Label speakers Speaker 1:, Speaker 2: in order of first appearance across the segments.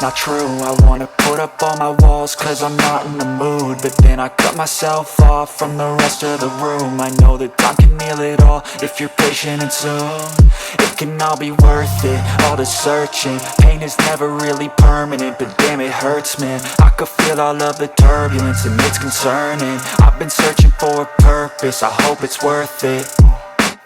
Speaker 1: it's not true. I wanna put up all my walls cause I'm not in the mood, but then I cut myself off from the rest of the room. I know that time can heal it all if you're patient and soon it can all be worth it, all the searching. Pain is never really permanent, but damn it hurts, man. I could feel all of the turbulence and it's concerning. I've been searching for a purpose, I hope it's worth it.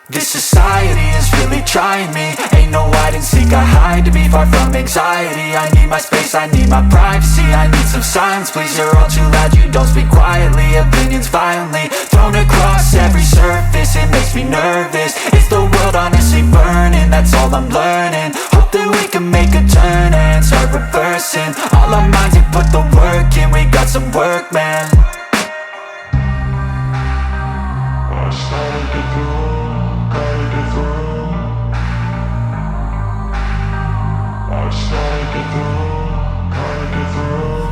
Speaker 1: This society is really trying me. Ain't no hide and seek, I hide to be far from anxiety. I need my space, I need my privacy. I need some silence, please, you're all too loud. You don't speak quietly, opinions violently thrown across every surface. It makes me nervous, it's the world honestly burning. That's all I'm learning, hope that we can make a turn and start reversing. All our minds have put the work in, we got some work, man.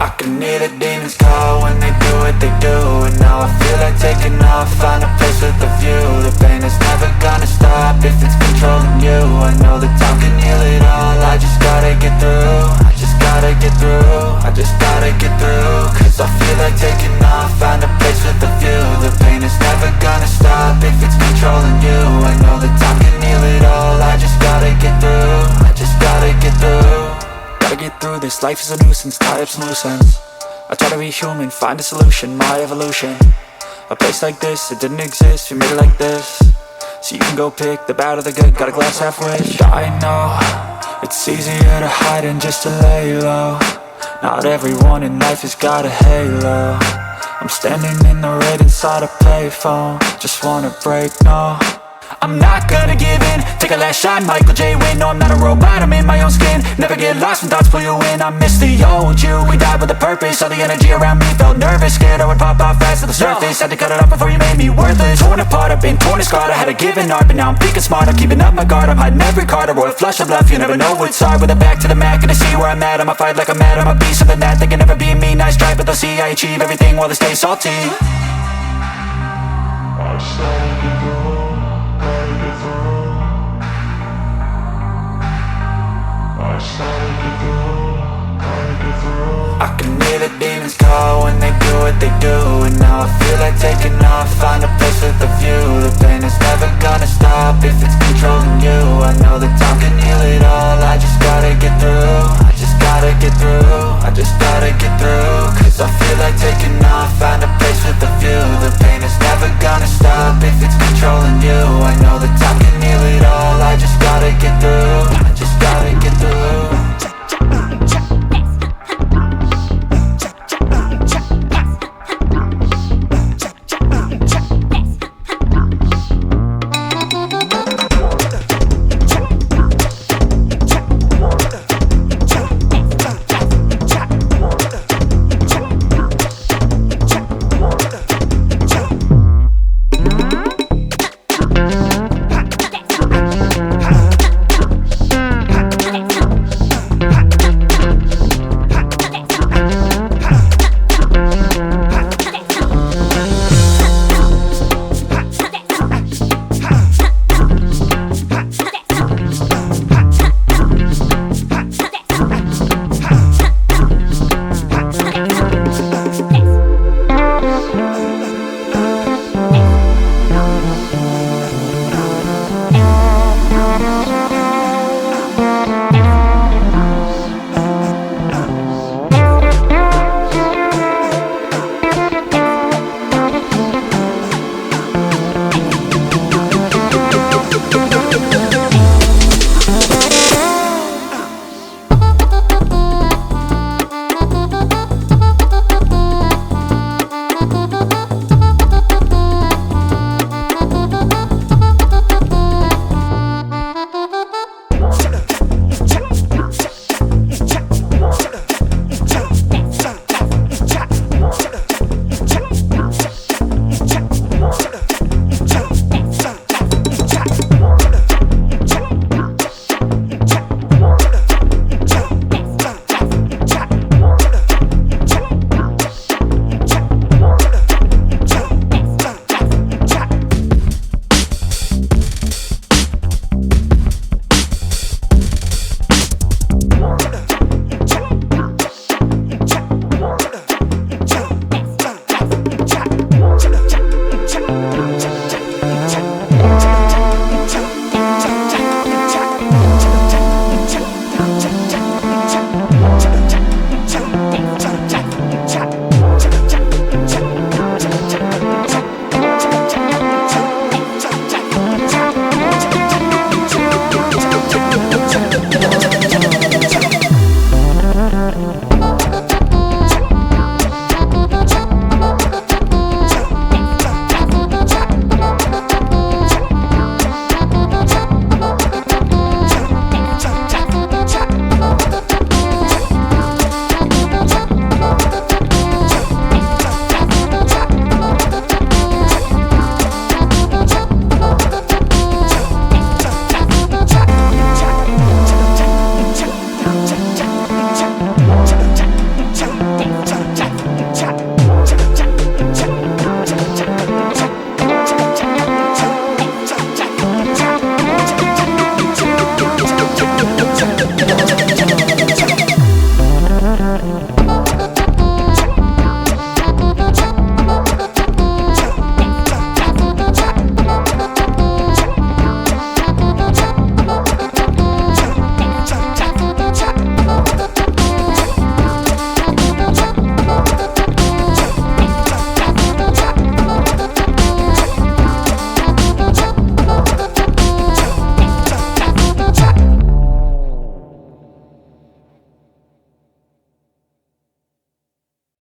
Speaker 1: I can hear the demons call when they do what they do, and now I feel like taking off, find a place with a view. The pain is never gonna stop if it's controlling you. I know that time can heal it all, I just gotta get through. I just gotta get through, I just gotta get through. Cause I feel like taking off, find a place with a view. The pain is never gonna stop if it's controlling you. I know that time can heal it all, I just gotta get through. I just gotta get through. Gotta get through this, life is a nuisance, tie up some loose ends. I try to be human, find a solution, my evolution. A place like this, it didn't exist, we made it like this. So you can go pick the bad or the good, got a glass halfway. I know, it's easier to hide than just to lay low. Not everyone in life has got a halo. I'm standing in the red inside a payphone, just wanna break, no. I'm not gonna give in, take a last shot, Michael J. Win. No, I'm not a robot, I'm in my own skin. Never get lost when thoughts pull you in. I miss the old you, we died with a purpose. All the energy around me felt nervous, scared I would pop off fast to the surface. Had to cut it off before you made me worthless. Torn apart, I've been torn and scarred. I had a given art, but now I'm thinking smart. I'm keeping up my guard, I'm hiding every card. A royal flush of love, you never know what's hard. With a back to the mat, gonna see where I'm at. I'ma fight like I'm mad, I'm a beast of the net. They can never be me, nice try, but they'll see I achieve everything while they stay salty. I can hear the demons call when they do what they do, and now I feel like taking off, find a place with a view. The pain is never gonna stop if it's controlling you. I know that time can heal it all, I just gotta get through. I just gotta get through, I just gotta get through. Cause I feel like taking off, find a place with a view.